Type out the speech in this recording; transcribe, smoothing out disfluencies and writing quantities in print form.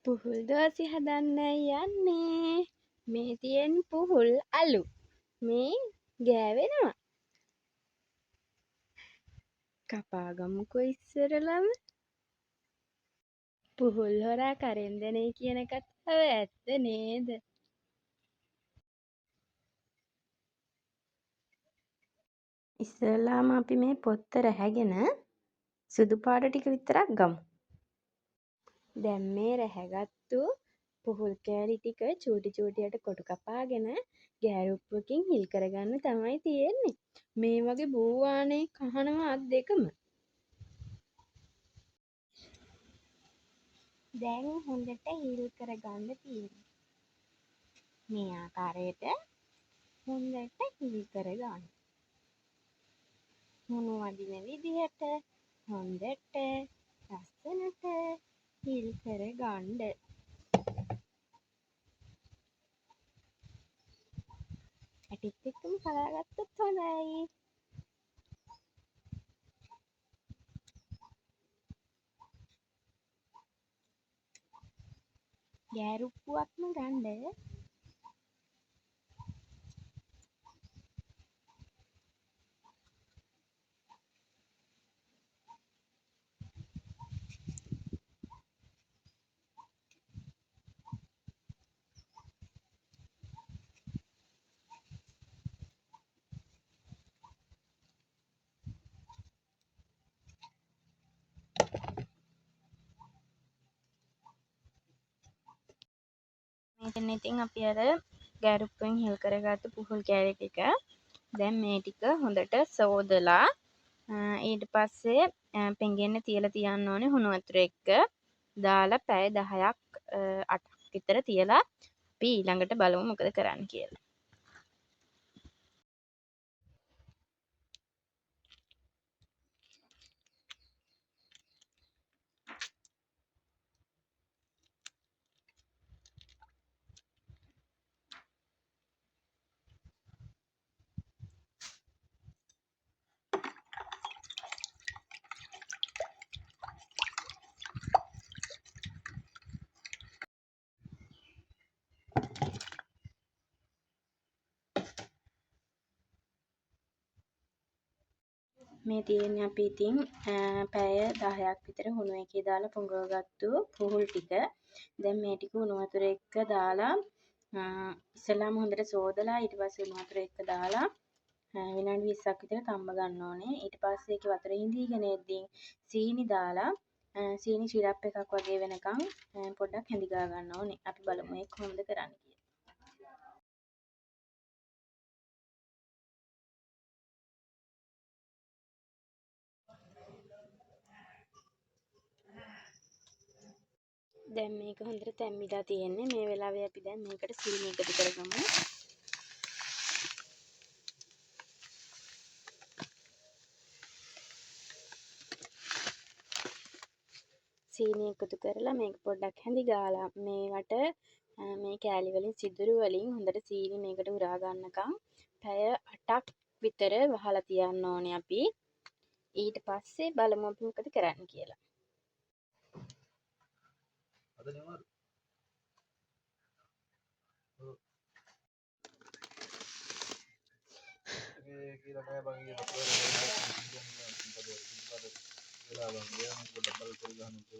පුහුල් දෝසි හදන්න යන්නේ. මේ තියෙන පුහුල් අලු. මේ ගෑවෙනවා. කපාගමුකෝ ඉස්සරලම. පුහුල් හොරා කරෙන් දෙනයි කියන කතාව ඇත්ත නේද? ඉස්සෙල්ලාම අපි මේ පොත්ත රැහැගෙන සුදු පාට ටික විතරක් ගමු. දැන් මේ රැහැගත්තු පුහුල් කෑලි ටික චූටි චූටියට කොටු කපාගෙන ගෑරුප්පුවකින් හිල් කරගන්න තමයි තියෙන්නේ. මේ වගේ බූවානේ කහනවා අත් දෙකම. දැන් හොඳට හිල් කරගන්න තියෙන්නේ. මේ ආකාරයට හොඳට හිල් කරගන්න. හුණු වදින විදිහට හොඳට ලස්සනට හිල් කරගන්න. ඇටිත් එක්කම කලාගත්තොත් හොඳයි. ගෑරුප්පුවක්ම ගන්න. මෙතන ඉතින් අපි අර ගෑරුප්පුවෙන් හිල් කරගත්තු පුහුල් කෑලි ටික දැන් මේ ටික හොඳට සෝදලා ඊට පස්සේ පෙඟෙන්න තියලා තියන්න ඕනේ හුණු වතුර එක්ක දාලා පැය 10ක් 8ක් විතර තියලා අපි ඊළඟට බලමු මොකද කරන්න කියලා. මේ තියෙන්නේ අපි ඉතින් පැය 10ක් විතර හුණු එකේ දාලා පොඟවගත්තු පුහුල් ටික. දැන් මේ ටික හුණු වතුර එක්ක දාලා ඉස්සෙල්ලාම හොඳට සෝදලා ඊට පස්සේ හුණු වතුර එක්ක දාලා විනාඩි 20ක් විතර තම්බ ගන්න ඕනේ. ඊට පස්සේ ඒකේ වතුර හිඳීගෙන එද්දී සීනි දාලා සීනි සිරප් එකක් වගේ වෙනකන් පොඩ්ඩක් හැඳි ගා ගන්න ඕනේ. අපි බලමු ඒක කොහොමද කරන්නේ කියලා. දැන් මේක හොඳට තැම්බිලා තියෙන්නේ. මේ වෙලාවේ අපි දැන් මේකට සීනි එකතු කරගමු. සීනි එකතු කරලා මේක පොඩ්ඩක් හැඳි ගාලා මේවට මේ කෑලි වලින් සිදුරු වලින් හොඳට සීනි මේකට උරා ගන්නකම් පැය 8ක් විතර වහලා තියන්න ඕනේ අපි. ඊට පස්සේ බලමු අපි මොකද කරන්න කියලා. kira kayak bang iya betul. Kira bang dia mau double kerjaan itu.